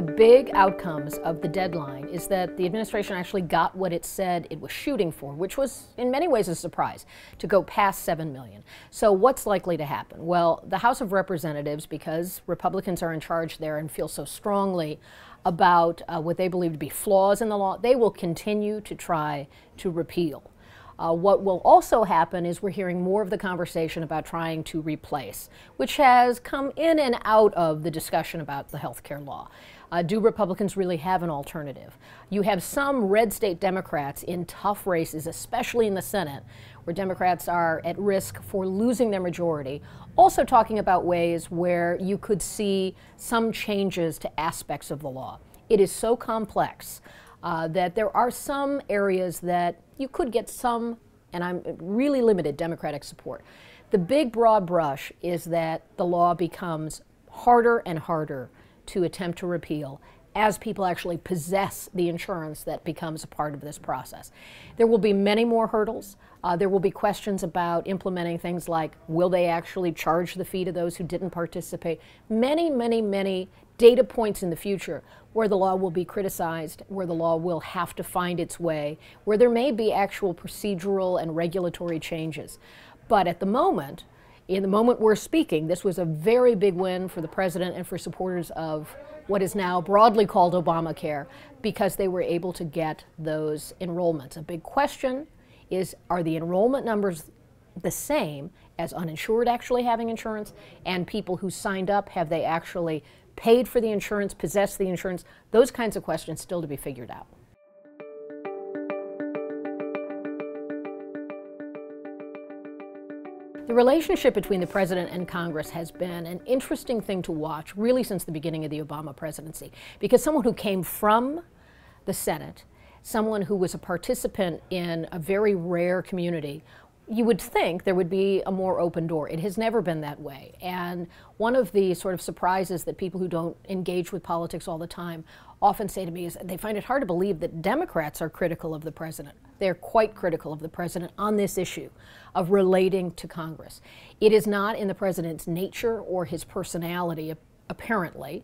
big outcomes of the deadline is that the administration actually got what it said it was shooting for, which was in many ways a surprise, to go past 7 million. So what's likely to happen? Well, the House of Representatives, because Republicans are in charge there and feel so strongly about what they believe to be flaws in the law, they will continue to try to repeal. What will also happen is we're hearing more of the conversation about trying to replace, which has come in and out of the discussion about the health care law. Do Republicans really have an alternative? You have some red state Democrats in tough races, especially in the Senate, where Democrats are at risk for losing their majority, also talking about ways where you could see some changes to aspects of the law. It is so complex that there are some areas that you could get some, and I'm really limited, Democratic support. The big broad brush is that the law becomes harder and harder to attempt to repeal as people actually possess the insurance that becomes a part of this process. There will be many more hurdles. There will be questions about implementing things like, will they actually charge the fee to those who didn't participate? Many data points in the future where the law will be criticized, where the law will have to find its way, where there may be actual procedural and regulatory changes. But at the moment, in the moment we're speaking, this was a very big win for the president and for supporters of what is now broadly called Obamacare, because they were able to get those enrollments. A big question is, are the enrollment numbers the same as uninsured actually having insurance, and people who signed up, have they actually paid for the insurance, possessed the insurance? Those kinds of questions still to be figured out. The relationship between the president and Congress has been an interesting thing to watch really since the beginning of the Obama presidency, because someone who came from the Senate, someone who was a participant in a very rare community, you would think there would be a more open door. It has never been that way. And one of the sort of surprises that people who don't engage with politics all the time often say to me is they find it hard to believe that Democrats are critical of the president. They're quite critical of the president on this issue of relating to Congress. It is not in the president's nature or his personality, apparently,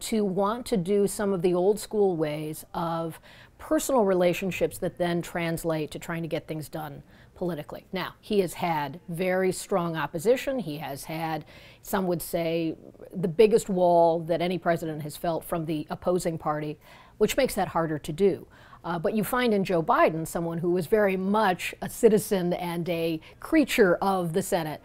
to want to do some of the old school ways of personal relationships that then translate to trying to get things done politically. Now, he has had very strong opposition. He has had, some would say, the biggest wall that any president has felt from the opposing party, which makes that harder to do. But you find in Joe Biden someone who is very much a citizen and a creature of the Senate.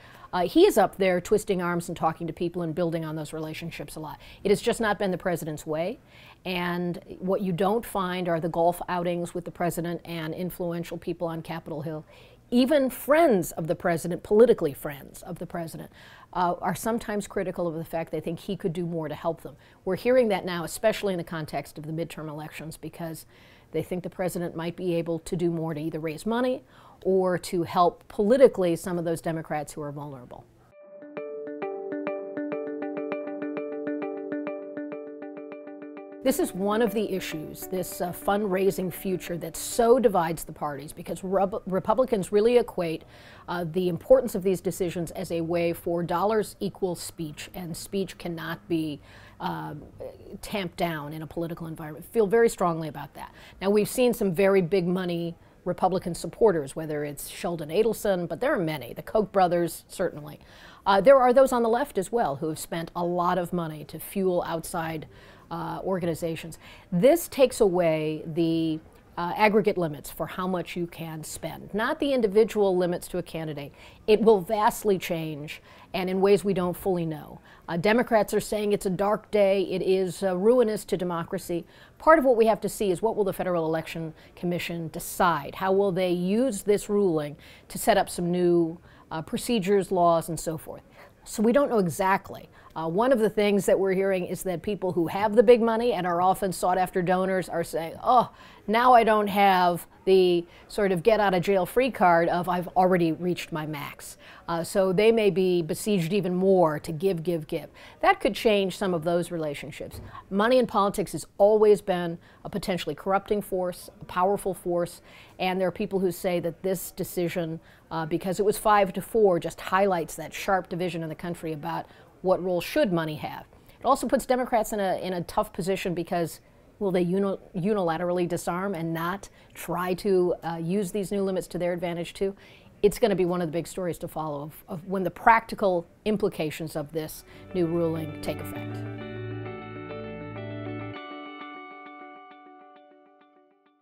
He is up there twisting arms and talking to people and building on those relationships a lot. It has just not been the president's way. And what you don't find are the golf outings with the president and influential people on Capitol Hill. Even friends of the president, politically friends of the president, are sometimes critical of the fact they think he could do more to help them. We're hearing that now, especially in the context of the midterm elections, because they think the president might be able to do more to either raise money or to help politically some of those Democrats who are vulnerable. This is one of the issues, this fundraising future that so divides the parties, because Republicans really equate the importance of these decisions as a way for dollars equal speech, and speech cannot be tamped down in a political environment. Feel very strongly about that. Now, we've seen some very big money Republican supporters, whether it's Sheldon Adelson, but there are many, the Koch brothers, certainly. There are those on the left as well who have spent a lot of money to fuel outside organizations. This takes away the aggregate limits for how much you can spend, not the individual limits to a candidate. It will vastly change, and in ways we don't fully know. Democrats are saying it's a dark day, it is ruinous to democracy. Part of what we have to see is, what will the Federal Election Commission decide? How will they use this ruling to set up some new procedures, laws, and so forth? So we don't know exactly. One of the things that we're hearing is that people who have the big money and are often sought after donors are saying, oh, now I don't have the sort of get out of jail free card of I've already reached my max. So they may be besieged even more to give. That could change some of those relationships. Money in politics has always been a potentially corrupting force, a powerful force, and there are people who say that this decision, because it was 5-4, just highlights that sharp division in the country about what role should money have. It also puts Democrats in a tough position because will they unilaterally disarm and not try to use these new limits to their advantage too? It's going to be one of the big stories to follow of when the practical implications of this new ruling take effect.